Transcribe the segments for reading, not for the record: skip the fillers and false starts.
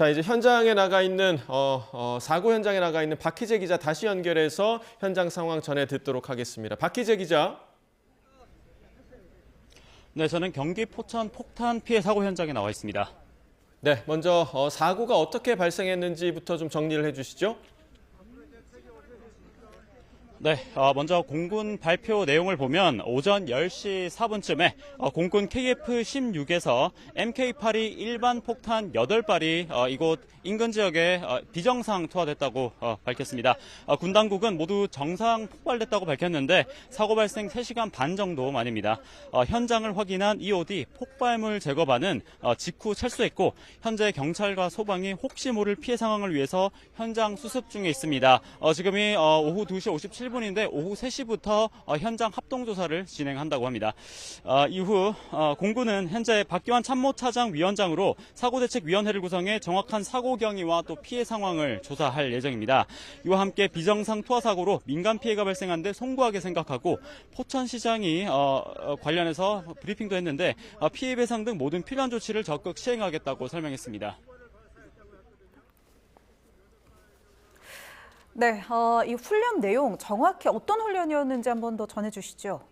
자, 이제 현장에 나가 있는 사고 현장에 나가 있는 박희재 기자 다시 연결해서 현장 상황 전해 듣도록 하겠습니다. 박희재 기자. 네, 저는 경기 포천 폭탄 피해 사고 현장에 나와 있습니다. 네, 먼저 사고가 어떻게 발생했는지부터 좀 정리를 해주시죠. 네, 먼저 공군 발표 내용을 보면 오전 10시 4분쯤에 공군 KF-16에서 MK-8이 일반 폭탄 8발이 이곳 인근 지역에 비정상 투하됐다고 밝혔습니다. 군 당국은 모두 정상 폭발됐다고 밝혔는데 사고 발생 3시간 반 정도 만입니다. 현장을 확인한 EOD 폭발물 제거반은 직후 철수했고 현재 경찰과 소방이 혹시 모를 피해 상황을 위해서 현장 수습 중에 있습니다. 지금이 오후 2시 57분인데 오후 3시부터 현장 합동조사를 진행한다고 합니다. 이후 공군은 현재 박기환 참모차장 위원장으로 사고대책위원회를 구성해 정확한 사고 경위와 또 피해 상황을 조사할 예정입니다. 이와 함께 비정상 투하 사고로 민간 피해가 발생한 데 송구하게 생각하고 포천시장이 관련해서 브리핑도 했는데 피해 배상 등 모든 필요한 조치를 적극 시행하겠다고 설명했습니다. 네, 이 훈련 내용 정확히 어떤 훈련이었는지 한번 더 전해주시죠.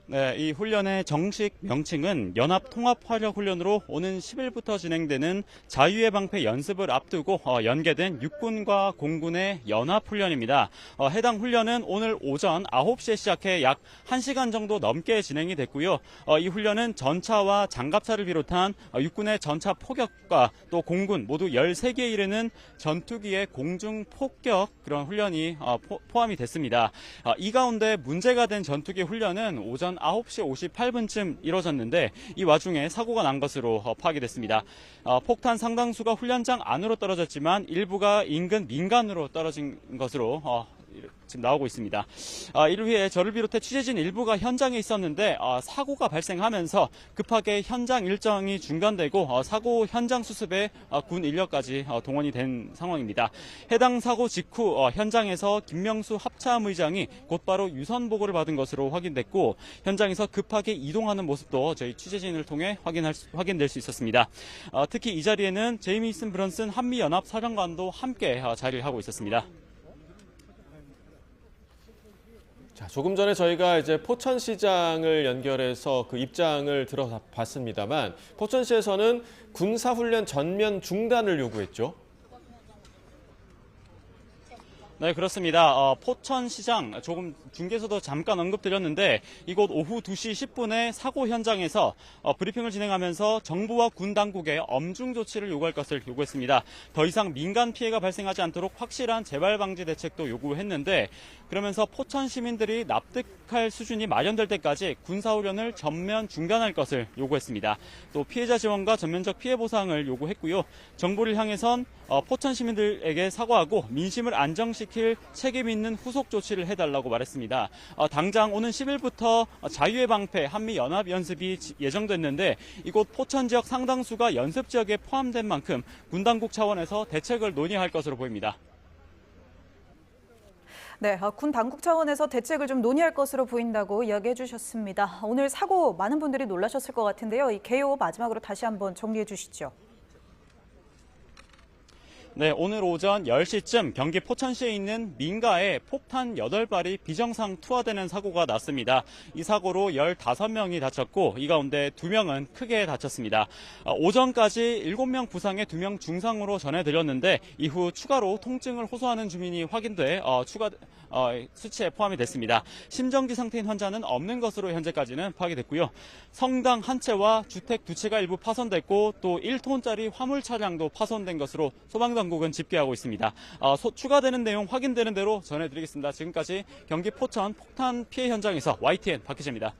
네, 이 훈련의 정식 명칭은 연합통합화력훈련으로 오는 10일부터 진행되는 자유의 방패 연습을 앞두고 연계된 육군과 공군의 연합훈련입니다. 해당 훈련은 오늘 오전 9시에 시작해 약 1시간 정도 넘게 진행이 됐고요. 이 훈련은 전차와 장갑차를 비롯한 육군의 전차 포격과 또 공군 모두 13개에 이르는 전투기의 공중 폭격 그런 훈련이 포함이 됐습니다. 이 가운데 문제가 된 전투기 훈련은 오전 9시 58분쯤 이뤄졌는데 이 와중에 사고가 난 것으로 파악이 됐습니다. 폭탄 상당수가 훈련장 안으로 떨어졌지만 일부가 인근 민간으로 떨어진 것으로 지금 나오고 있습니다. 이를 위해 저를 비롯해 취재진 일부가 현장에 있었는데 사고가 발생하면서 급하게 현장 일정이 중단되고 사고 현장 수습에 군 인력까지 동원이 된 상황입니다. 해당 사고 직후 현장에서 김명수 합참의장이 곧바로 유선 보고를 받은 것으로 확인됐고 현장에서 급하게 이동하는 모습도 저희 취재진을 통해 확인될 수 있었습니다. 특히 이 자리에는 제이미슨 브런슨 한미연합 사령관도 함께 자리를 하고 있었습니다. 자, 조금 전에 저희가 이제 포천시장을 연결해서 그 입장을 들어봤습니다만 포천시에서는 군사훈련 전면 중단을 요구했죠. 네, 그렇습니다. 포천시장 조금 중계에서도 잠깐 언급드렸는데 이곳 오후 2시 10분에 사고 현장에서 브리핑을 진행하면서 정부와 군 당국에 엄중 조치를 요구할 것을 요구했습니다. 더 이상 민간 피해가 발생하지 않도록 확실한 재발 방지 대책도 요구했는데 그러면서 포천 시민들이 납득할 수준이 마련될 때까지 군사훈련을 전면 중단할 것을 요구했습니다. 또 피해자 지원과 전면적 피해 보상을 요구했고요. 정부를 향해선 포천 시민들에게 사과하고 민심을 안정시킬 책임 있는 후속 조치를 해달라고 말했습니다. 당장 오는 10일부터 자유의 방패 한미연합연습이 예정됐는데 이곳 포천 지역 상당수가 연습 지역에 포함된 만큼 군 당국 차원에서 대책을 논의할 것으로 보입니다. 네, 군 당국 차원에서 대책을 좀 논의할 것으로 보인다고 이야기해 주셨습니다. 오늘 사고 많은 분들이 놀라셨을 것 같은데요. 이 개요 마지막으로 다시 한번 정리해 주시죠. 네, 오늘 오전 10시쯤 경기 포천시에 있는 민가에 폭탄 8발이 비정상 투하되는 사고가 났습니다. 이 사고로 15명이 다쳤고 이 가운데 2명은 크게 다쳤습니다. 오전까지 7명 부상에 2명 중상으로 전해드렸는데 이후 추가로 통증을 호소하는 주민이 확인돼 추가 수치에 포함이 됐습니다. 심정지 상태인 환자는 없는 것으로 현재까지는 파악이 됐고요. 성당 한 채와 주택 2채가 일부 파손됐고 또 1톤짜리 화물 차량도 파손된 것으로 소방당국은 집계하고 있습니다. 추가되는 내용 확인되는 대로 전해드리겠습니다. 지금까지 경기 포천 폭탄 피해 현장에서 YTN 박희재입니다.